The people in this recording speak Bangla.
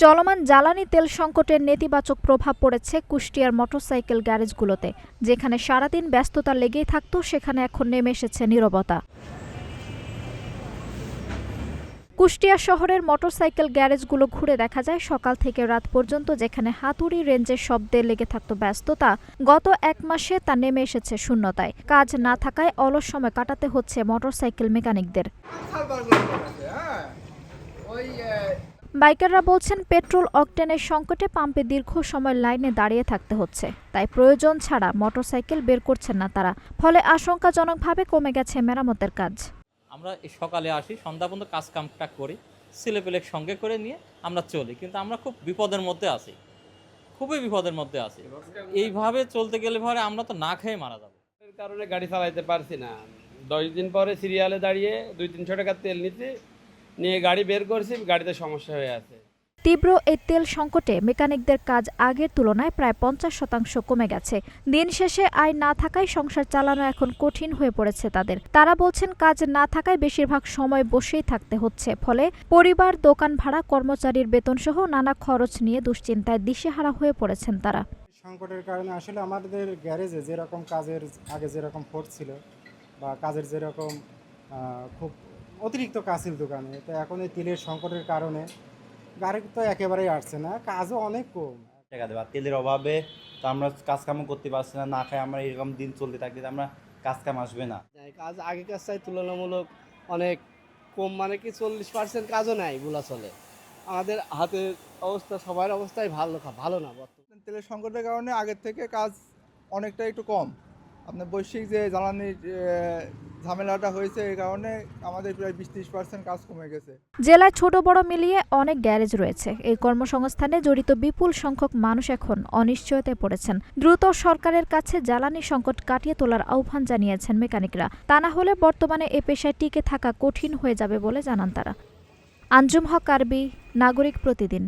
চলমান জ্বালানি তেল সংকটের নেতিবাচক প্রভাব পড়েছে কুষ্টিয়ার মোটরসাইকেল গ্যারেজগুলোতে। যেখানে সারাদিন ব্যস্ততা লেগেই থাকতো, সেখানে এখন নেমে এসেছে নীরবতা। কুষ্টিয়া শহরের মোটরসাইকেল গ্যারেজগুলো ঘুরে দেখা যায় সকাল থেকে রাত পর্যন্ত যেখানে হাতুড়ি রেঞ্জের শব্দে লেগে থাকতো ব্যস্ততা, গত এক মাসে তা নেমে এসেছে শূন্যতায়। কাজ না থাকায় অলস সময় কাটাতে হচ্ছে মোটরসাইকেল মেকানিকদের। বাইকাররা বলছেন, পেট্রোল অকটেনের সংকটে পাম্পে দীর্ঘ সময় লাইনে দাঁড়িয়ে থাকতে হচ্ছে, তাই প্রয়োজন ছাড়া মোটরসাইকেল বের করছেন না তারা। ফলে আশঙ্কাজনকভাবে কমে গেছে মেরামতের কাজ। আমরা সকালে আসি, সন্ধ্যা পর্যন্ত কাজ কামটা করি, ছেলেপেলের সঙ্গে করে নিয়ে আমরা চলি, কিন্তু আমরা খুব বিপদের মধ্যে আছি, খুবই বিপদের মধ্যে আছি। এইভাবে চলতে গেলে পরে আমরা তো না খেয়ে মারা যাবো। এর কারণে গাড়ি চালাইতে পারছি না। 10 দিন পরে সিরিয়ালে দাঁড়িয়ে 200-300 টাকার তেল নিয়ে গাড়ি বের করছি, গাড়িতে সমস্যা হয়ে আছে। তীব্র এই তেল সংকটে মেকানিকদের কাজ আগের তুলনায় প্রায় 50% কমে গেছে। দিন শেষে আয় না থাকায় সংসার চালানো এখন কঠিন হয়ে পড়েছে তাদের। তারা বলছেন, কাজ না থাকায় বেশিরভাগ সময় বসেই থাকতে হচ্ছে, ফলে পরিবার, দোকান ভাড়া, কর্মচারীর বেতন সহ নানা খরচ নিয়ে দুশ্চিন্তায় দিশেহারা হয়ে পড়েছেন তারা। সংকটের কারণে আসলে আমাদের গ্যারেজে যেরকম কাজের আগে যেরকম ফোর্স ছিল বা কাজের যেরকম খুব অতিরিক্ত কাজ ছিল দোকানে, তো এখন এই তেলের সংকটের কারণে গাড়ি তো একেবারেই আসছে না, কাজও অনেক কম। টাকা দেবে, তেলের অভাবে তো আমরা কাজকামও করতে পারছি না, না খাই আমরা এরকম দিন চলতে থাকলে আমরা কাজকাম আসবে না। কাজ আগেকার চাই তুলনামূলক অনেক কম, মানে কি 40% কাজও নাই বলা চলে। আমাদের হাতের অবস্থা, সবার অবস্থাই ভালো না। বর্তমানে তেলের সংকটের কারণে আগের থেকে কাজ অনেকটা একটু কম। আপনার বৈশ্বিক যে জ্বালানির ঝামেলাটা হয়েছে, এই কারণে আমাদের প্রায় 20-30% কাজ কমে গেছে। জেলায় ছোট বড় মিলিয়ে অনেক গ্যারেজ রয়েছে। এই কর্মসংস্থানে জড়িত বিপুল সংখ্যক মানুষ এখন অনিশ্চয়তায় পড়েছেন। দ্রুত সরকারের কাছে জ্বালানি সংকট কাটিয়ে তোলার আহ্বান জানিয়েছেন মেকানিকরা। তা না হলে বর্তমানে এ পেশায় টিকে থাকা কঠিন হয়ে যাবে বলে জানান তারা। আঞ্জুম হক আরবি, নাগরিক প্রতিদিন।